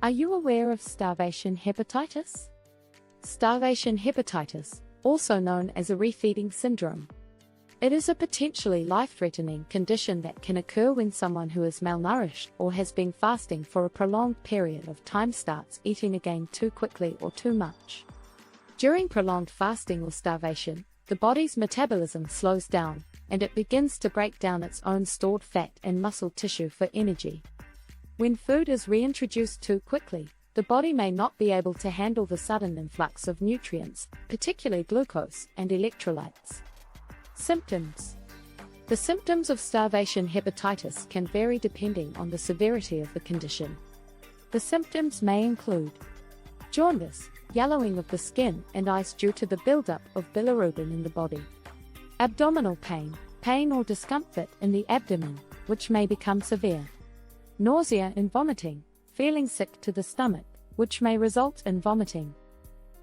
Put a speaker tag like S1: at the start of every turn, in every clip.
S1: Are you aware of starvation hepatitis? Starvation hepatitis, also known as a refeeding syndrome. It is a potentially life-threatening condition that can occur when someone who is malnourished or has been fasting for a prolonged period of time starts eating again too quickly or too much. During prolonged fasting or starvation, the body's metabolism slows down, and it begins to break down its own stored fat and muscle tissue for energy. When food is reintroduced too quickly, the body may not be able to handle the sudden influx of nutrients, particularly glucose and electrolytes. Symptoms. The symptoms of starvation hepatitis can vary depending on the severity of the condition. The symptoms may include jaundice, yellowing of the skin and eyes due to the buildup of bilirubin in the body, abdominal pain, pain or discomfort in the abdomen, which may become severe, nausea and vomiting, feeling sick to the stomach, which may result in vomiting,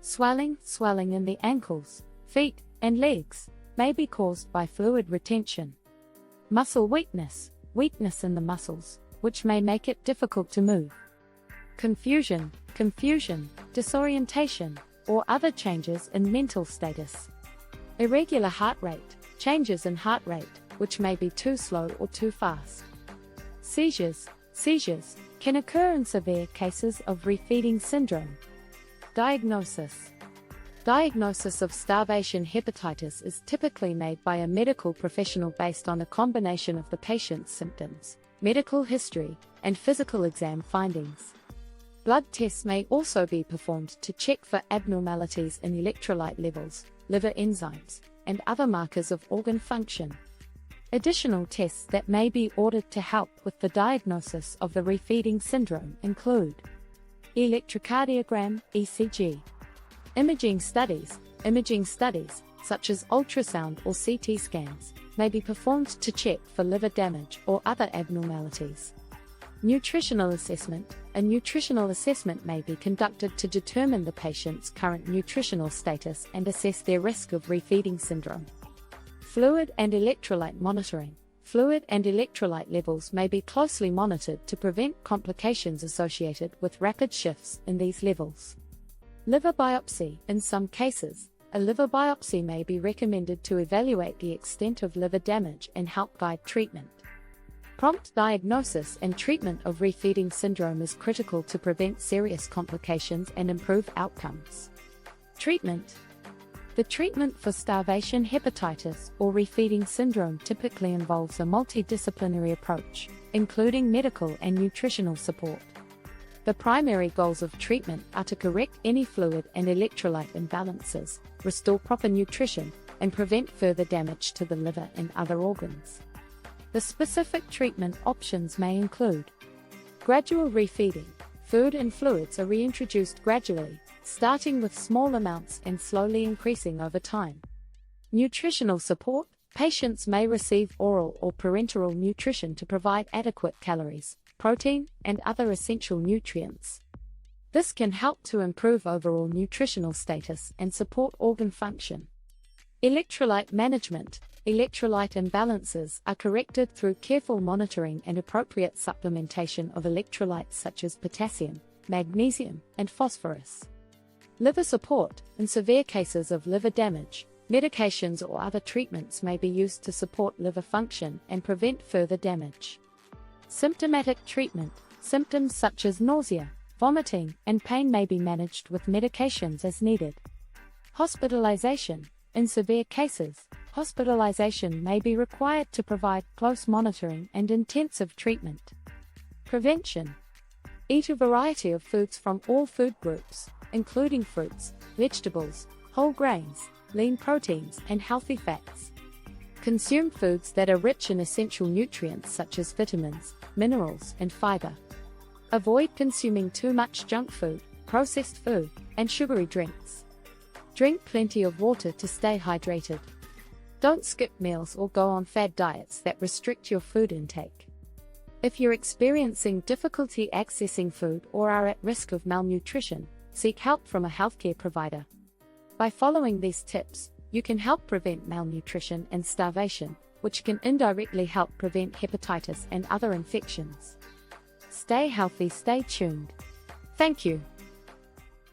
S1: swelling in the ankles, feet, and legs, may be caused by fluid retention, muscle weakness, weakness in the muscles, which may make it difficult to move, confusion, disorientation, or other changes in mental status, irregular heart rate, changes in heart rate, which may be too slow or too fast, seizures can occur in severe cases of refeeding syndrome. Diagnosis of starvation hepatitis is typically made by a medical professional based on a combination of the patient's symptoms, medical history, and physical exam findings. Blood tests may also be performed to check for abnormalities in electrolyte levels, liver enzymes, and other markers of organ function. Additional tests that may be ordered to help with the diagnosis of the refeeding syndrome include electrocardiogram (ECG). Imaging studies such as ultrasound or CT scans may be performed to check for liver damage or other abnormalities. Nutritional assessment. A nutritional assessment may be conducted to determine the patient's current nutritional status and assess their risk of refeeding syndrome. Fluid and electrolyte monitoring. Fluid and electrolyte levels may be closely monitored to prevent complications associated with rapid shifts in these levels. Liver biopsy. In some cases, a liver biopsy may be recommended to evaluate the extent of liver damage and help guide treatment. Prompt diagnosis and treatment of refeeding syndrome is critical to prevent serious complications and improve outcomes. Treatment. The treatment for starvation hepatitis or refeeding syndrome typically involves a multidisciplinary approach, including medical and nutritional support. The primary goals of treatment are to correct any fluid and electrolyte imbalances, restore proper nutrition, and prevent further damage to the liver and other organs. The specific treatment options may include gradual refeeding. Food and fluids are reintroduced gradually, starting with small amounts and slowly increasing over time. Nutritional support. Patients may receive oral or parenteral nutrition to provide adequate calories, protein, and other essential nutrients. This can help to improve overall nutritional status and support organ function. Electrolyte management. Electrolyte imbalances are corrected through careful monitoring and appropriate supplementation of electrolytes such as potassium, magnesium, and phosphorus. Liver support. In severe cases of liver damage, medications or other treatments may be used to support liver function and prevent further damage. Symptomatic treatment. Symptoms such as nausea, vomiting, and pain may be managed with medications as needed. Hospitalization. In severe cases, hospitalization may be required to provide close monitoring and intensive treatment. Prevention. Eat a variety of foods from all food groups, including fruits, vegetables, whole grains, lean proteins, and healthy fats. Consume foods that are rich in essential nutrients such as vitamins, minerals, and fiber. Avoid consuming too much junk food, processed food, and sugary drinks. Drink plenty of water to stay hydrated. Don't skip meals or go on fad diets that restrict your food intake. If you're experiencing difficulty accessing food or are at risk of malnutrition, seek help from a healthcare provider. By following these tips, you can help prevent malnutrition and starvation, which can indirectly help prevent hepatitis and other infections. Stay healthy, stay tuned. Thank you.